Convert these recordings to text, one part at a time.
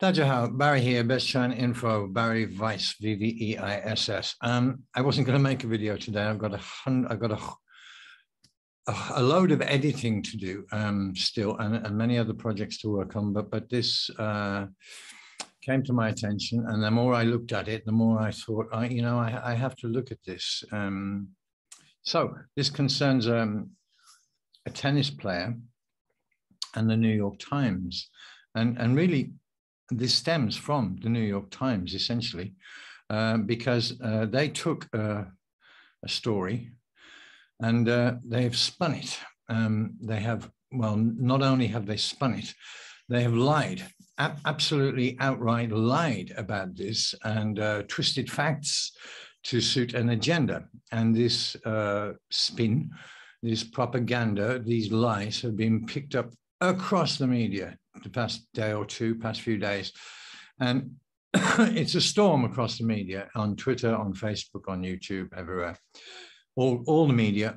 Dajaho, Barry here, Best China Info, Barry Weiss, VVEISS. I wasn't going to make a video today. I've got a load of editing to do still, and many other projects to work on. But this came to my attention, and the more I looked at it, the more I thought, I have to look at this. So this concerns a tennis player and the New York Times, and really. This stems from the New York Times, essentially, because they took a story and they've spun it. They have, well, not only have they spun it, they have lied, absolutely outright lied about this and twisted facts to suit an agenda. And this spin, this propaganda, these lies have been picked up across the media the past day or two, past few days. And it's a storm across the media, on Twitter, on Facebook, on YouTube, everywhere. All the media,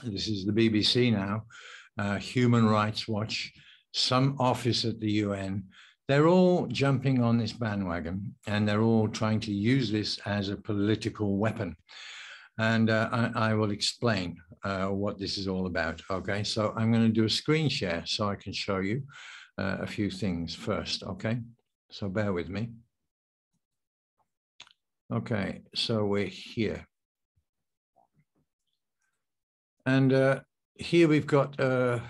this is the BBC now, Human Rights Watch, some office at the UN, they're all jumping on this bandwagon and they're all trying to use this as a political weapon. And I will explain what this is all about. Okay, so I'm going to do a screen share so I can show you a few things first. Okay, so bear with me. Okay, so we're here. And here we've got, I'm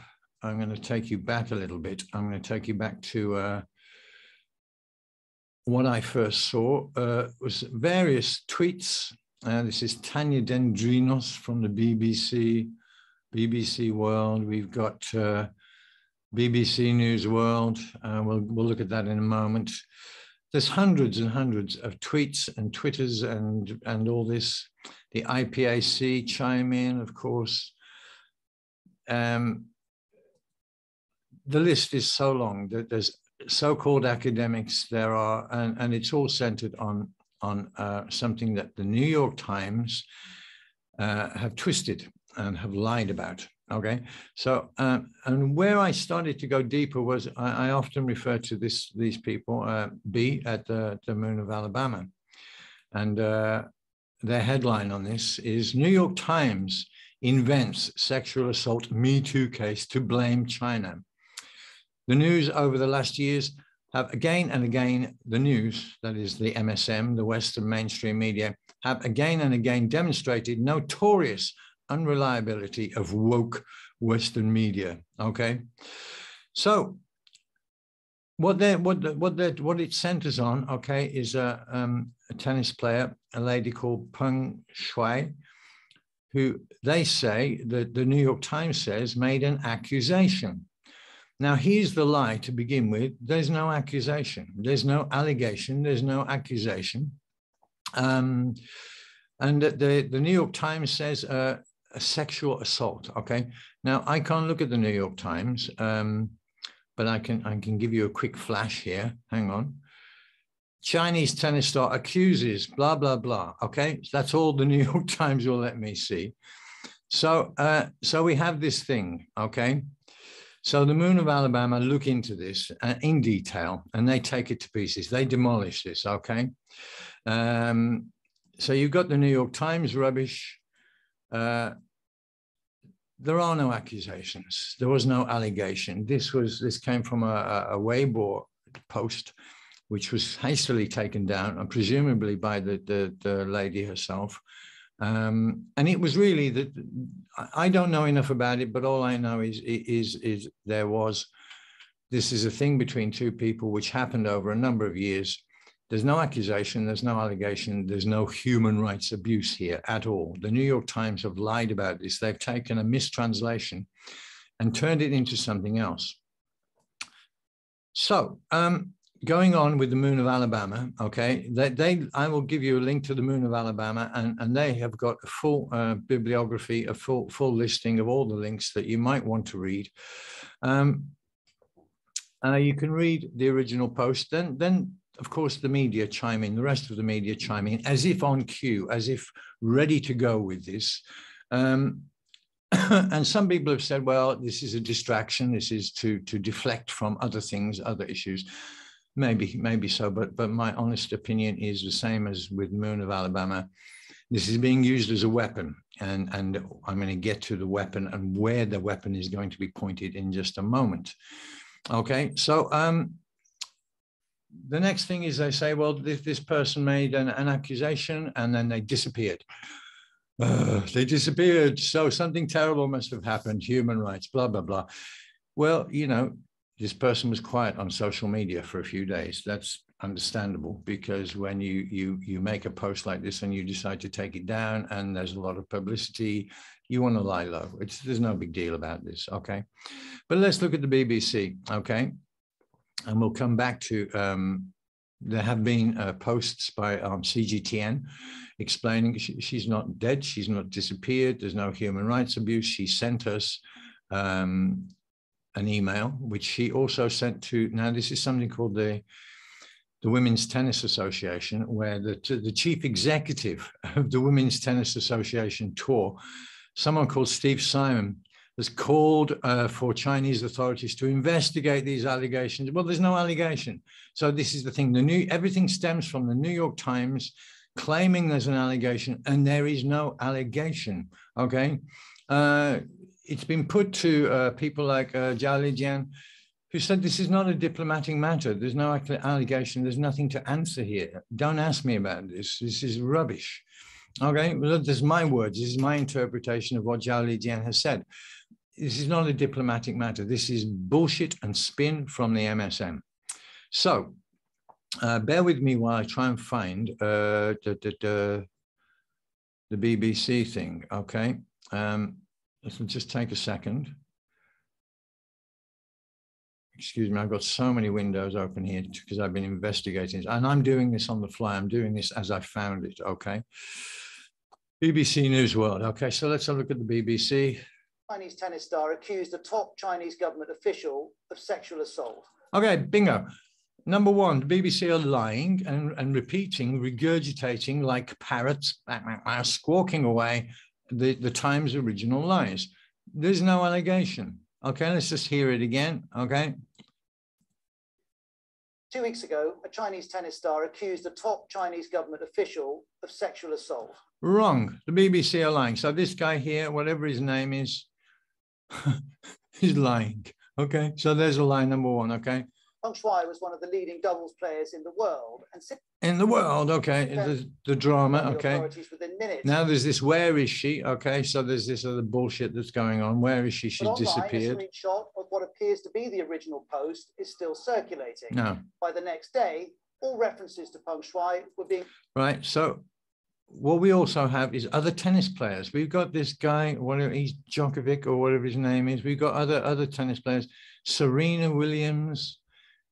going to take you back a little bit. I'm going to take you back to what I first saw was various tweets. This is Tanya Dendrinos from the BBC World. We've got BBC News World. We'll look at that in a moment. There's hundreds and hundreds of tweets and Twitters and all this. The IPAC chime in, of course. The list is so long that there's so-called academics there are, and it's all centered on something that the New York Times have twisted and have lied about. Okay, so and where I started to go deeper was I often refer to these people, B at the Moon of Alabama, and their headline on this is New York Times invents sexual assault Me Too case to blame China. The news over the last years have again and again, the news, that is the MSM, the Western mainstream media, have again and again demonstrated notorious unreliability of woke Western media. Okay, so what it centers on, okay, is a tennis player, a lady called Peng Shuai, who they say that the New York Times says made an accusation. Now, here's the lie to begin with. There's no accusation. There's no allegation. There's no accusation. And the New York Times says a sexual assault. Okay. Now, I can't look at the New York Times, but I can give you a quick flash here. Hang on. Chinese tennis star accuses blah, blah, blah. Okay. So that's all the New York Times will let me see. So we have this thing. Okay. So the Moon of Alabama look into this in detail, and they take it to pieces. They demolish this, okay? So you've got the New York Times rubbish. There are no accusations. There was no allegation. This came from a Weibo post, which was hastily taken down, and presumably by the lady herself. And it was really that I don't know enough about it, but all I know is this is a thing between two people which happened over a number of years. There's no accusation, there's no allegation, there's no human rights abuse here at all. The New York Times have lied about this. They've taken a mistranslation and turned it into something else. So, going on with the Moon of Alabama, okay, I will give you a link to the Moon of Alabama, and they have got a full bibliography, a full listing of all the links that you might want to read. You can read the original post, then of course the media chime in, the rest of the media chime in, as if on cue, as if ready to go with this. And some people have said, well, this is a distraction, this is to deflect from other things, other issues. Maybe so, but my honest opinion is the same as with Moon of Alabama. This is being used as a weapon, and I'm going to get to the weapon and where the weapon is going to be pointed in just a moment. Okay, so the next thing is they say, well, this person made an accusation and then they disappeared. They disappeared. So something terrible must have happened. Human rights, blah, blah, blah. Well, you know, this person was quiet on social media for a few days. That's understandable, because when you make a post like this and you decide to take it down and there's a lot of publicity, you want to lie low. There's no big deal about this, okay? But let's look at the BBC, okay? And we'll come back to, there have been posts by CGTN explaining she's not dead, she's not disappeared, there's no human rights abuse. She sent us an email, which she also sent to, now this is something called the Women's Tennis Association, where the chief executive of the Women's Tennis Association tour, someone called Steve Simon, has called for Chinese authorities to investigate these allegations. Well, there's no allegation. So this is the thing. Everything stems from the New York Times claiming there's an allegation, and there is no allegation, okay? It's been put to people like Zhao Lijian, who said this is not a diplomatic matter. There's no allegation. There's nothing to answer here. Don't ask me about this. This is rubbish. Okay, well, this is my words. This is my interpretation of what Zhao Lijian has said. This is not a diplomatic matter. This is bullshit and spin from the MSM. So bear with me while I try and find the BBC thing, okay? This will just take a second. Excuse me, I've got so many windows open here because I've been investigating, and I'm doing this on the fly. I'm doing this as I found it, okay? BBC News World, okay, so let's have a look at the BBC. Chinese tennis star accused a top Chinese government official of sexual assault. Okay, bingo. Number one, the BBC are lying and repeating, regurgitating like parrots, squawking away the Times' original lies. There's no allegation. Okay, let's just hear it again, okay? 2 weeks ago, a Chinese tennis star accused a top Chinese government official of sexual assault. Wrong. The BBC are lying. So this guy here, whatever his name is, he's lying. Okay, so there's a lie number one, okay? Peng Shuai was one of the leading doubles players in the world. In the world, okay, the drama, okay. Within minutes. Now there's this, where is she? Okay, so there's this other bullshit that's going on. Where is she? She's disappeared. A screenshot of what appears to be the original post is still circulating. No. By the next day, all references to Peng Shuai were being... Right, so what we also have is other tennis players. We've got this guy, whatever he's Djokovic or whatever his name is. We've got other tennis players. Serena Williams.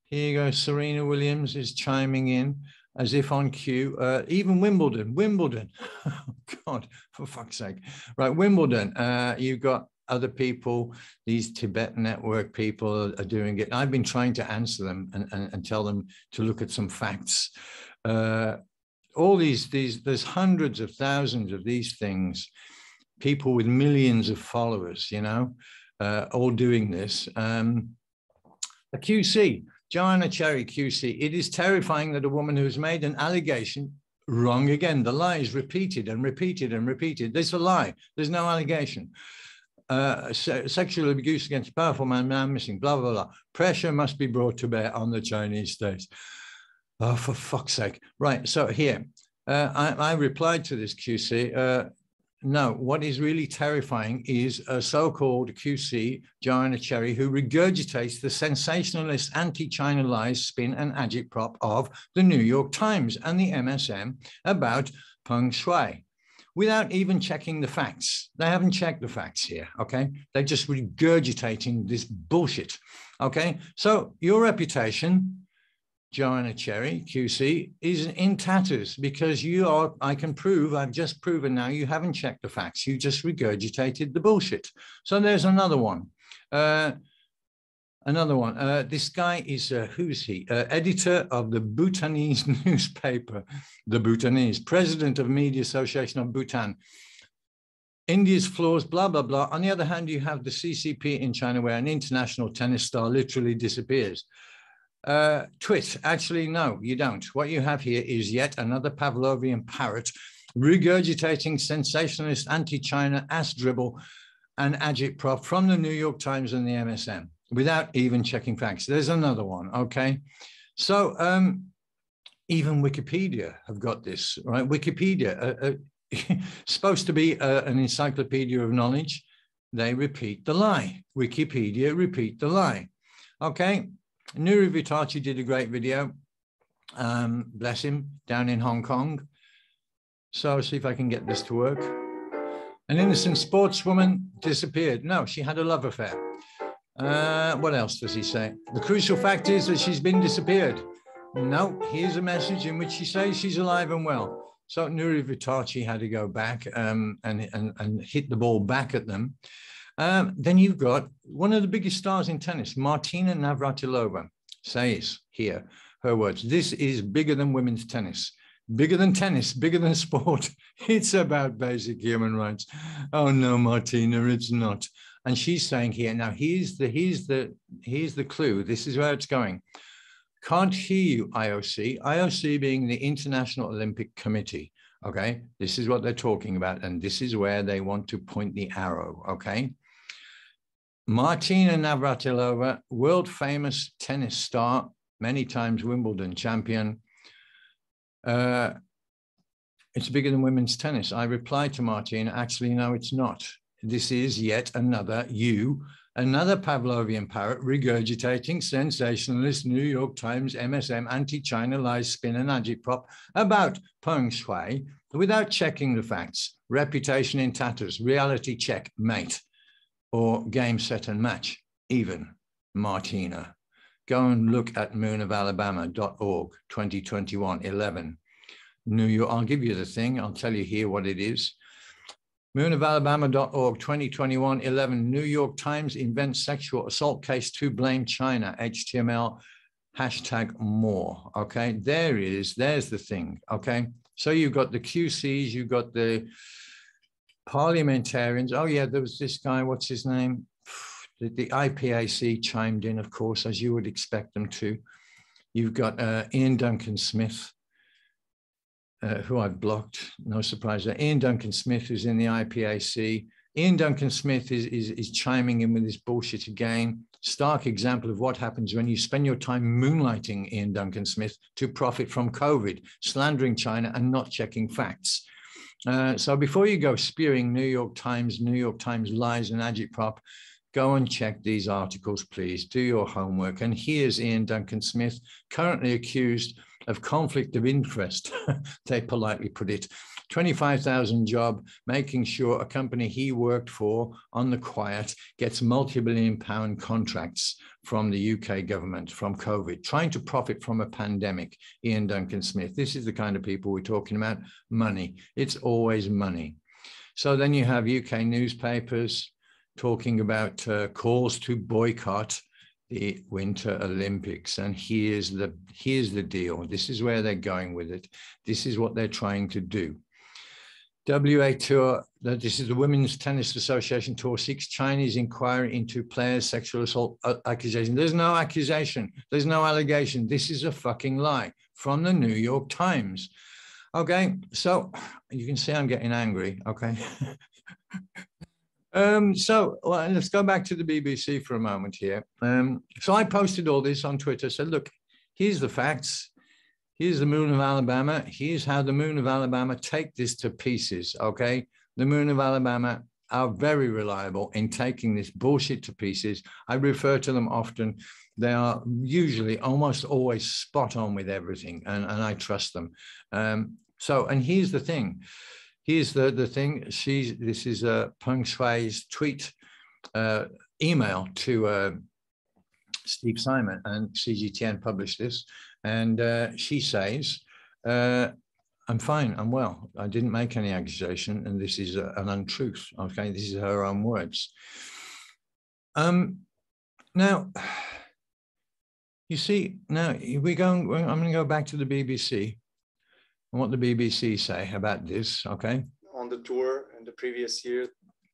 Here you go. Serena Williams is chiming in as if on cue. Even Wimbledon. Oh, God, for fuck's sake. Right, Wimbledon. You've got other people. These Tibet network people are doing it. I've been trying to answer them and tell them to look at some facts. All these, there's hundreds of thousands of these things. People with millions of followers, you know, all doing this. A QC. Joanna Cherry, QC, it is terrifying that a woman who's made an allegation, wrong again, the lie is repeated and repeated and repeated. There's a lie, there's no allegation. Sexual abuse against a powerful man now missing, blah, blah, blah. Pressure must be brought to bear on the Chinese state. Oh, for fuck's sake. Right, so here, I replied to this QC, no, what is really terrifying is a so-called QC, Joanna Cherry, who regurgitates the sensationalist anti-China lies, spin and agitprop of the New York Times and the MSM about Peng Shuai without even checking the facts. They haven't checked the facts here, okay? They're just regurgitating this bullshit, okay? So your reputation, Joanna Cherry, QC, is in tatters because you are, I can prove, I've just proven now, you haven't checked the facts. You just regurgitated the bullshit. So there's another one. This guy is, who's he? Editor of the Bhutanese newspaper, the Bhutanese, president of Media Association of Bhutan. India's flaws, blah, blah, blah. On the other hand, you have the CCP in China where an international tennis star literally disappears. Twit. Actually, no, you don't. What you have here is yet another Pavlovian parrot regurgitating sensationalist anti-China ass dribble and agitprop from the New York Times and the MSM without even checking facts. There's another one, okay? So even Wikipedia have got this, right? Wikipedia, supposed to be an encyclopedia of knowledge. They repeat the lie. Wikipedia repeat the lie, okay? Nuri Vitachi did a great video, bless him, down in Hong Kong. So see if I can get this to work. An innocent sportswoman disappeared. No, she had a love affair. What else does he say? The crucial fact is that she's been disappeared. No, here's a message in which she says she's alive and well. So Nuri Vitachi had to go back and hit the ball back at them. Then you've got one of the biggest stars in tennis, Martina Navratilova, says here, her words, this is bigger than women's tennis. Bigger than tennis, bigger than sport. It's about basic human rights. Oh no, Martina, it's not. And she's saying here, now here's the clue. This is where it's going. Can't hear you, IOC. IOC being the International Olympic Committee. Okay, this is what they're talking about, and this is where they want to point the arrow. Okay. Martina Navratilova, world famous tennis star, many times Wimbledon champion. It's bigger than women's tennis. I replied to Martina, actually, no, it's not. This is yet another Pavlovian parrot regurgitating sensationalist New York Times, MSM, anti-China lies, spin and agitprop about Peng Shuai without checking the facts. Reputation in tatters, reality check, mate, or game, set and match, even Martina. Go and look at moonofalabama.org, 2021-11. New York, I'll give you the thing. I'll tell you here what it is. moonofalabama.org, 2021-11. New York Times invents sexual assault case to blame China. HTML, hashtag more. Okay, there's the thing. Okay, so you've got the QCs, you've got the parliamentarians. Oh yeah, there was this guy, what's his name? The IPAC chimed in, of course, as you would expect them to. You've got Ian Duncan Smith, who I've blocked, no surprise there. Ian Duncan Smith is in the IPAC. Ian Duncan Smith is chiming in with this bullshit again. Stark example of what happens when you spend your time moonlighting Ian Duncan Smith to profit from COVID, slandering China and not checking facts. So before you go spewing New York Times lies and agitprop, go and check these articles, please. Do your homework. And here's Ian Duncan Smith, currently accused of conflict of interest, they politely put it. 25,000 job, making sure a company he worked for on the quiet gets multi-billion-pound contracts from the UK government from COVID, trying to profit from a pandemic. Ian Duncan Smith. This is the kind of people we're talking about. Money. It's always money. So then you have UK newspapers talking about calls to boycott the Winter Olympics. And here's the deal. This is where they're going with it. This is what they're trying to do. WTA Tour, this is the Women's Tennis Association Tour, seeks Chinese inquiry into players' sexual assault accusation. There's no accusation. There's no allegation. This is a fucking lie from the New York Times. Okay, so you can see I'm getting angry, okay? So well, let's go back to the BBC for a moment here. So I posted all this on Twitter, said, look, here's the facts. Here's the Moon of Alabama. Here's how the Moon of Alabama take this to pieces, okay? The Moon of Alabama are very reliable in taking this bullshit to pieces. I refer to them often. They are usually almost always spot on with everything, and I trust them. And here's the thing. Here's the thing. This is Peng Shuai's tweet, email to Steve Simon, and CGTN published this. And she says, I'm fine, I'm well. I didn't make any accusation, and this is an untruth. Okay, this is her own words. Now, you see, now I'm going to go back to the BBC and what the BBC say about this, okay? On the tour in the previous year.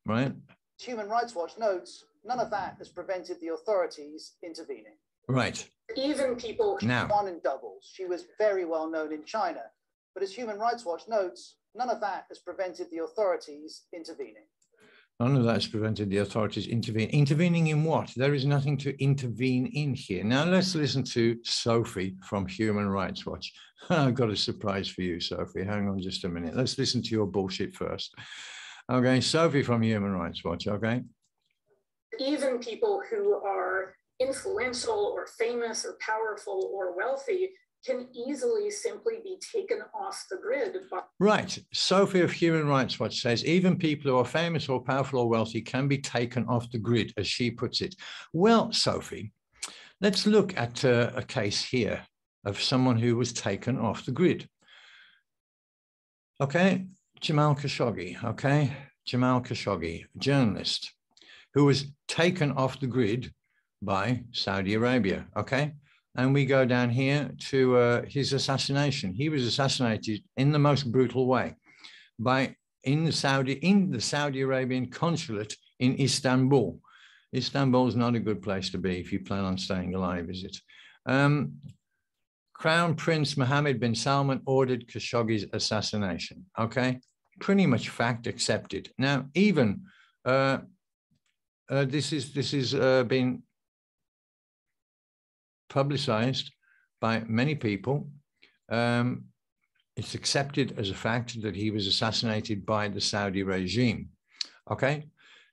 Right. Human Rights Watch notes none of that has prevented the authorities intervening. Right. Even people who now won in doubles. She was very well known in China. But as Human Rights Watch notes, none of that has prevented the authorities intervening. None of that has prevented the authorities intervening. Intervening in what? There is nothing to intervene in here. Now let's listen to Sophie from Human Rights Watch. I've got a surprise for you, Sophie. Hang on just a minute. Let's listen to your bullshit first. Okay, Sophie from Human Rights Watch, okay? Even people who are influential or famous or powerful or wealthy can easily simply be taken off the grid. Right. Sophie of Human Rights Watch says even people who are famous or powerful or wealthy can be taken off the grid, as she puts it. Well, Sophie, let's look at a case here of someone who was taken off the grid. Okay, Jamal Khashoggi, okay? Jamal Khashoggi, journalist, who was taken off the grid by Saudi Arabia, okay? And we go down here to his assassination. He was assassinated in the most brutal way in the Saudi Arabian consulate in Istanbul. Istanbul is not a good place to be if you plan on staying alive, is it? Crown Prince Mohammed bin Salman ordered Khashoggi's assassination. Okay, pretty much fact accepted. Now, even this is been publicized by many people. It's accepted as a fact that he was assassinated by the Saudi regime. Okay,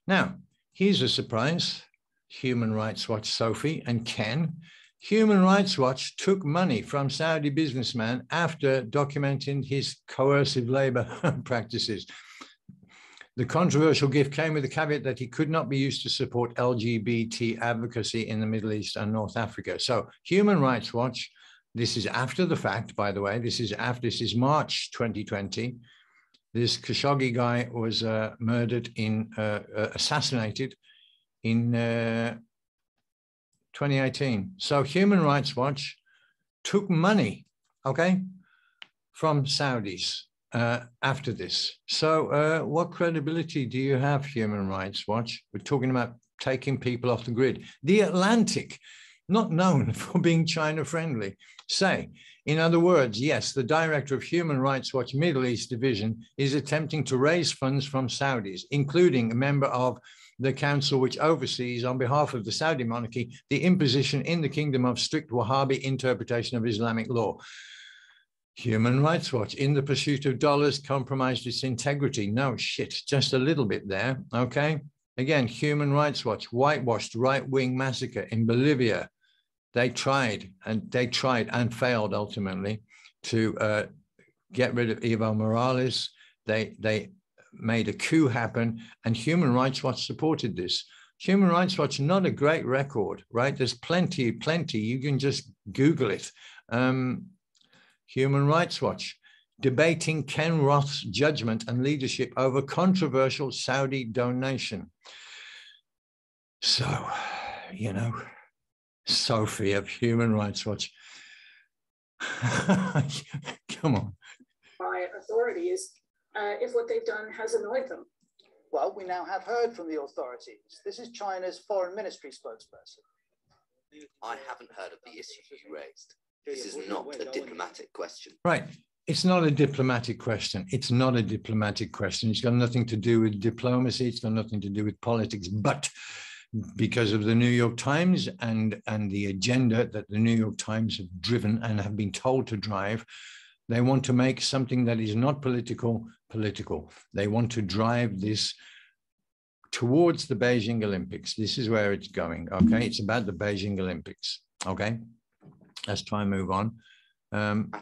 now here's a surprise. Human Rights Watch, Sophie and Ken. Human Rights Watch took money from Saudi businessman after documenting his coercive labor practices. The controversial gift came with the caveat that he could not be used to support LGBT advocacy in the Middle East and North Africa. So Human Rights Watch, this is after the fact, by the way, this is March 2020. This Khashoggi guy was murdered assassinated in 2018. So Human Rights Watch took money, okay, from Saudis after this. So what credibility do you have, Human Rights Watch? We're talking about taking people off the grid. The Atlantic, not known for being China friendly, say, in other words, yes, the director of Human Rights Watch Middle East Division is attempting to raise funds from Saudis, including a member of the council which oversees, on behalf of the Saudi monarchy, the imposition in the kingdom of strict Wahhabi interpretation of Islamic law. Human Rights Watch, in the pursuit of dollars, compromised its integrity. No shit, just a little bit there, okay? Again, Human Rights Watch, whitewashed right-wing massacre in Bolivia. They tried and failed ultimately to get rid of Evo Morales. They made a coup happen, and Human Rights Watch supported this. Human Rights Watch, not a great record, right? There's plenty. You can just Google it. Human Rights Watch, debating Ken Roth's judgment and leadership over controversial Saudi donation. So, you know, Sophie of Human Rights Watch. Come on. By authorities, if what they've done has annoyed them. Well, we now have heard from the authorities. This is China's foreign ministry spokesperson. I haven't heard of the issue you raised. This is not a diplomatic question. Right. It's not a diplomatic question. It's not a diplomatic question. It's got nothing to do with diplomacy. It's got nothing to do with politics. But because of the New York Times and the agenda that the New York Times have driven and have been told to drive, they want to make something that is not political. They want to drive this towards the Beijing Olympics. This is where it's going, okay? It's about the Beijing Olympics, okay? Let's try and move on. And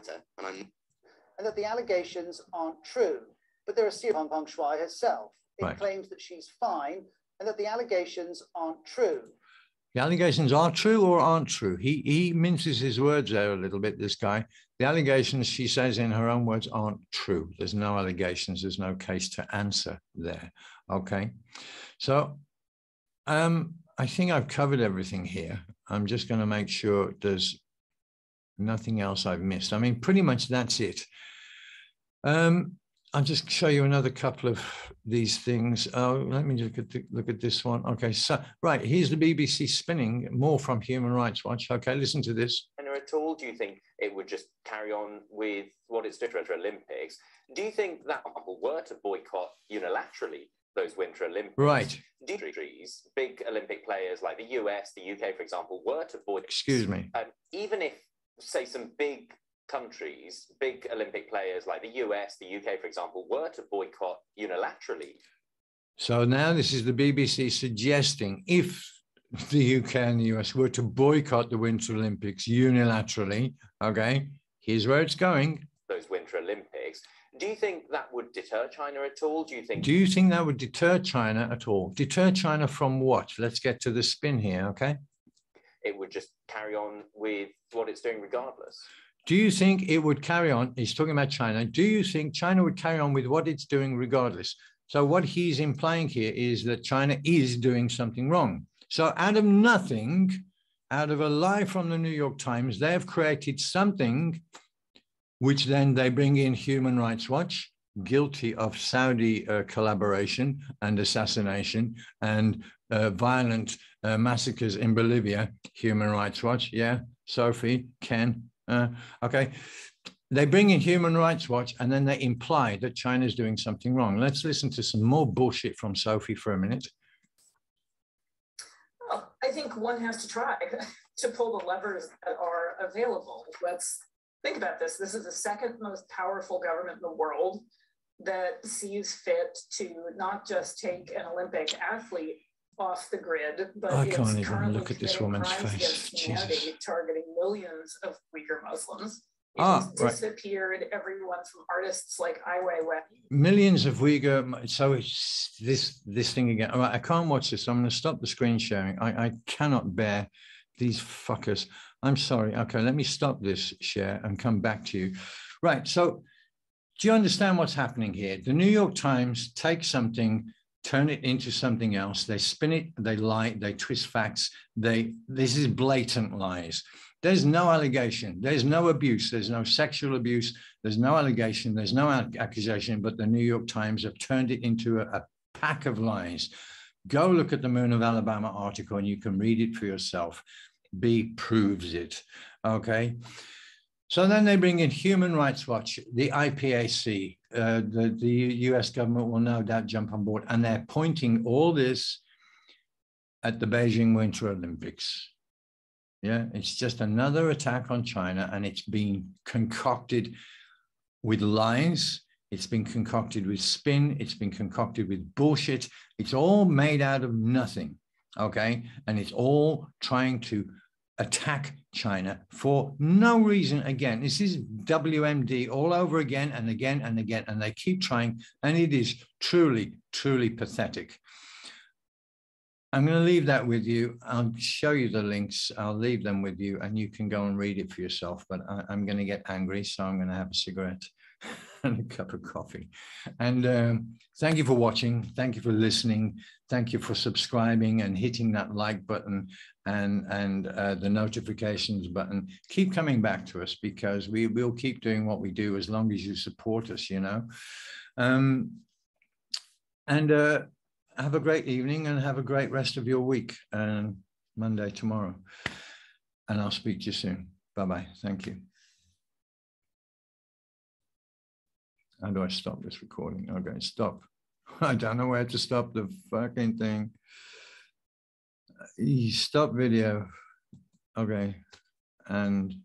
that the allegations aren't true, but there are serious Peng Shuai herself. It claims that she's fine and that the allegations aren't true. The allegations are true or aren't true. He minces his words there a little bit, this guy. The allegations, she says in her own words, aren't true. There's no allegations. There's no case to answer there. Okay. So I think I've covered everything here. I'm just going to make sure there's nothing else I've missed. I mean, pretty much that's it. I'll just show you another couple of these things. Oh, let me look at this one. Okay, so right, here's the BBC spinning more from Human Rights Watch. Okay, listen to this. At all, do you think it would just carry on with what it's doing for the Olympics? Do you think that people were to boycott unilaterally those Winter Olympics? Right. Big Olympic players like the US, the UK, for example, were to boycott. Excuse me. Even if, say, some big countries, big Olympic players like the US, the UK, for example, were to boycott unilaterally. So now this is the BBC suggesting if the UK and the US were to boycott the Winter Olympics unilaterally, okay, here's where it's going. Those Winter Olympics. Do you think that would deter China at all? Do you think that would deter China at all? Deter China from what? Let's get to the spin here, okay? It would just carry on with what it's doing regardless. Do you think it would carry on? He's talking about China. Do you think China would carry on with what it's doing regardless? So what he's implying here is that China is doing something wrong. So out of nothing, out of a lie from the New York Times, they have created something which then they bring in Human Rights Watch, guilty of Saudi collaboration and assassination and violent massacres in Bolivia. Human Rights Watch, yeah, Sophie, Ken, okay. They bring in Human Rights Watch and then they imply that China is doing something wrong. Let's listen to some more bullshit from Sophie for a minute. Well, I think one has to try to pull the levers that are available. Let's think about this. This is the second most powerful government in the world that sees fit to not just take an Olympic athlete off the grid, but I can't even look at this woman's face. Jesus. Targeting millions of Uyghur Muslims. Disappeared everyone from artists like Ai Weiwei. Millions of Uyghur. So it's this thing again. All right, I can't watch this. I'm going to stop the screen sharing. I cannot bear these fuckers. I'm sorry. Okay, let me stop this share and come back to you. Right. So do you understand what's happening here? The New York Times takes something, turn it into something else. They spin it, they lie, they twist facts. This is blatant lies. There's no allegation, there's no abuse, there's no sexual abuse, there's no allegation, there's no accusation, but the New York Times have turned it into a pack of lies. Go look at the Moon of Alabama article and you can read it for yourself. B proves it, okay? So then they bring in Human Rights Watch, the IPAC, the US government will no doubt jump on board, and they're pointing all this at the Beijing Winter Olympics. Yeah, it's just another attack on China, and it's been concocted with lies. It's been concocted with spin. It's been concocted with bullshit. It's all made out of nothing, okay? And it's all trying to attack China for no reason. Again, this is WMD all over again and again and again, and they keep trying, and it is truly, truly pathetic. I'm going to leave that with you. I'll show you the links. I'll leave them with you and you can go and read it for yourself. But I'm going to get angry, so I'm going to have a cigarette and a cup of coffee. And thank you for watching. Thank you for listening. Thank you for subscribing and hitting that like button and the notifications button. Keep coming back to us because we will keep doing what we do as long as you support us, you know. Have a great evening and have a great rest of your week. Monday tomorrow. And I'll speak to you soon. Bye-bye. Thank you. How do I stop this recording? Okay, stop. I don't know where to stop the fucking thing. Stop video. Okay. And